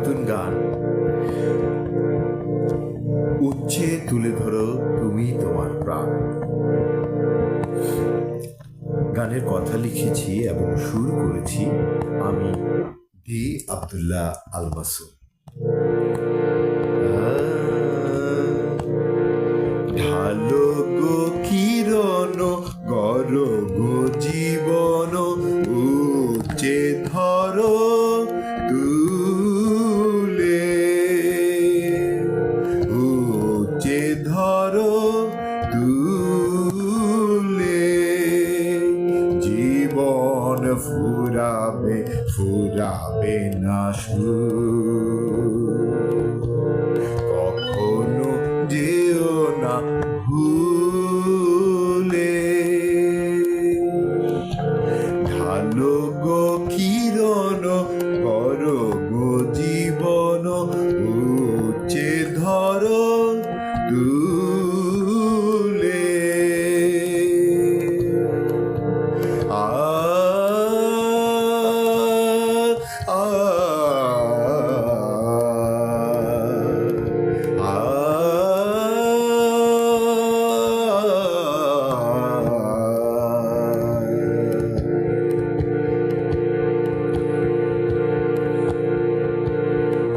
নতুন গান উচ্চে তুলে ধরো তুমি তোমার প্রাণ। গানের কথা লিখেছি এবং সুর করেছি আমি ডি আব্দুল্লাহ আল মাসুম। ঢালো গো কিরণ গর গো জীবন উচ্চে ধরো তুলে, উচ্চে ধরো তুলে, জীবন ফুরাবে ফুরাবে না কখনো যেও না ভুলে। ঢালো গো কিরণ করো গো জীবন উচ্চে ধরো তুলে।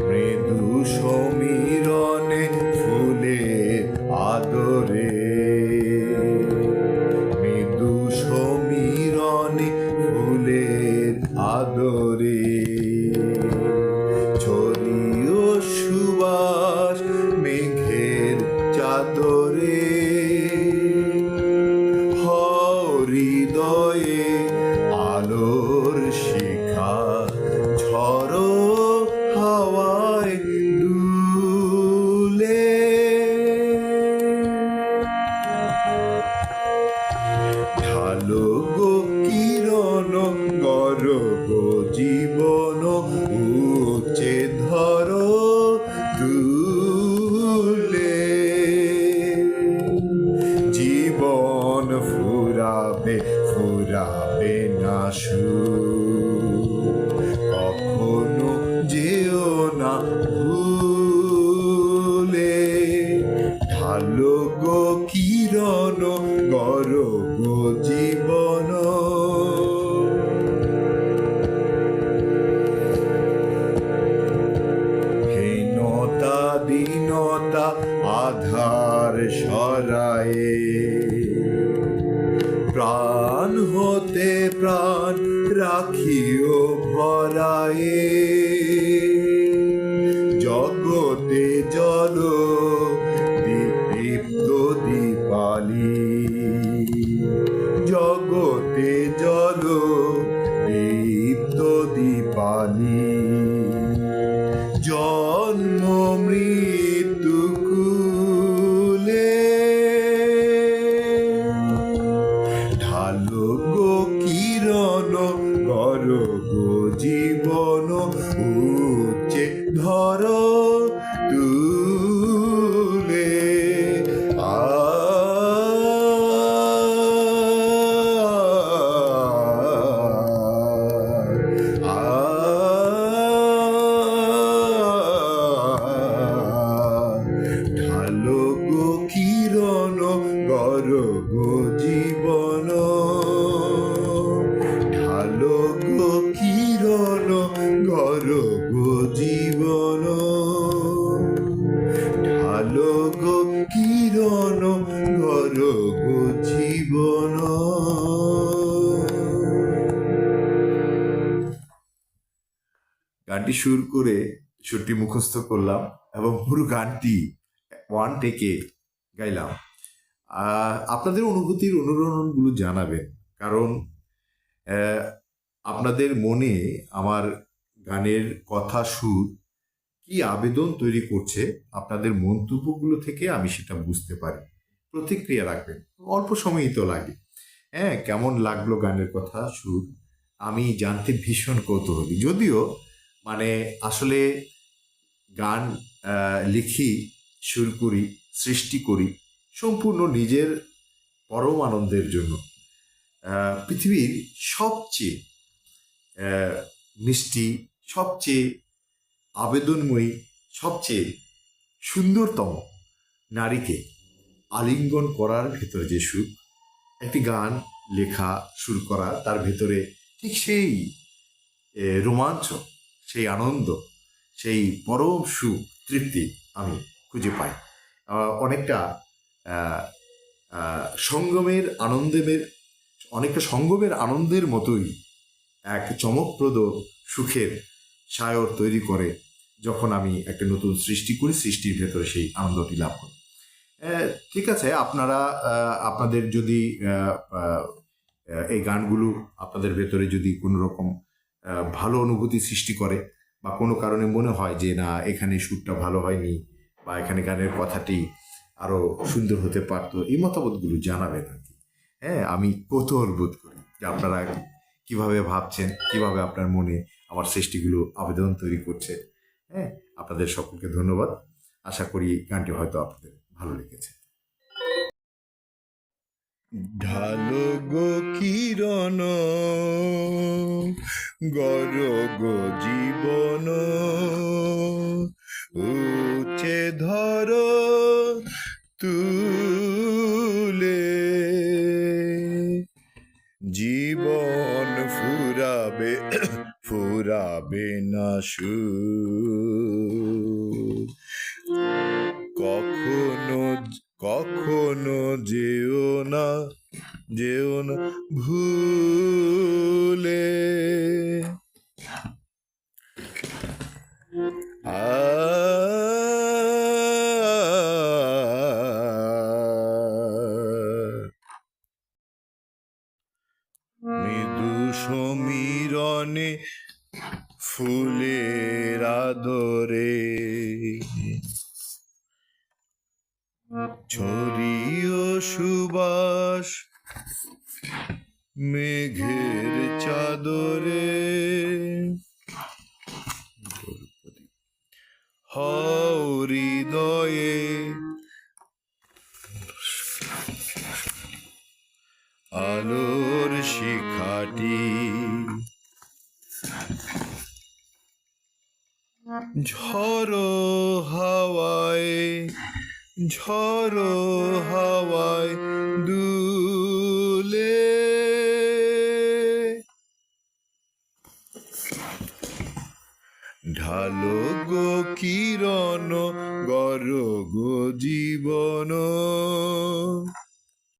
মৃদু সমীরণে ফুলের আদরে, মৃদু সমীরণে ফুলের আদরে, ছড়িও সুবাস মেঘের চাদরে, হৃদয়ে আলোর শিখা ঝড়ো হাওয়ায় দুলে। ঢালো গো কিরণ গর গো জীবন উচ্চে ধরো তুলে, জীবন ফুরাবে ফুরাবে না কখনো যেও না ভুলে। ঢালো গো কিরণ গর গো জীবন। হীনতা দীনতা আধার সরায়ে, প্রাণ হতে প্রাণ রাখিও ভরায়ে, জগতে জল দীপ্ত দীপালি, জগতে জল দীপ্ত দীপালি, জন্ম মৃত্যু কুলে। ঢালো গো কিরণ গর গো জীবন উচ্চে ধরো তুলে। ঢালো গো কিরণ গর গো জীবন, ঢালো গো কিরণ গর গো জীবন, ঢালো গো কিরণ গর গো জীবন। গানটি সুর করে সুরটি মুখস্থ করলাম এবং পুরো গানটি ওয়ান টেকে গাইলাম। আপনাদের অনুভূতির অনুরণনগুলো জানাবেন, কারণ আপনাদের মনে আমার গানের কথা সুর কি আবেদন তৈরি করছে আপনাদের মন্তব্যগুলো থেকে আমি সেটা বুঝতে পারি। প্রতিক্রিয়া রাখবেন, অল্প সময়ই তো লাগে। হ্যাঁ, কেমন লাগলো গানের কথা সুর আমি জানতে ভীষণ কৌতূহলী। যদিও আসলে গান লিখি, সুর করি, সৃষ্টি করি সম্পূর্ণ নিজের পরম আনন্দের জন্য। পৃথিবীর সবচেয়ে মিষ্টি, সবচেয়ে আবেদনময়ী সবচেয়ে সুন্দরতম নারীকে আলিঙ্গন করার ভেতরে যে সুখ, একটি গান লেখা শুরু করা, তার ভেতরে ঠিক সেই রোমাঞ্চ, সেই আনন্দ, সেই পরম সুখ, তৃপ্তি আমি খুঁজে পাই। অনেকটা আহ, সঙ্গমের আনন্দের, অনেকটা সঙ্গমের আনন্দের মতোই এক চমকপ্রদ সুখের সায়র তৈরি করে যখন আমি একটা নতুন সৃষ্টি করি, সৃষ্টির ভেতরে সেই আনন্দটি লাভ করি। ঠিক আছে, আপনারা আপনাদের যদি এই গানগুলো আপনাদের ভেতরে যদি কোনো রকম ভালো অনুভূতি সৃষ্টি করে, বা কোনো কারণে মনে হয় যে না এখানে সুরটা ভালো হয়নি, বা এখানে গানের কথাটি আরও সুন্দর হতে পারতো, এই মতামতগুলো জানাবেন আর কি। হ্যাঁ, আমি কৌতূহল বোধ করি যে আপনারা কিভাবে ভাবছেন, কিভাবে আপনার মনে আমার সৃষ্টিগুলো আবেদন তৈরি করছে। হ্যাঁ, আপনাদের সকলকে ধন্যবাদ। আশা করি গানটি হয়তো আপনাদের ভালো লেগেছে। ঢালো গো কিরণ গর গো জীবন, উচে ধর তুলে, জীবন ফুরাবে ফুরাবে না সুর, কখনো কখনো যেও না ভুলে। মৃদু সমীরণে ফুলের আদরে ছড়িও সুবাস মেঘের চাদরে, হৃদয়ে আলোর শিখাটি, ঝড়ো হাওয়ায় দুলে, ঢালো গো কিরণ গর গো জীবন।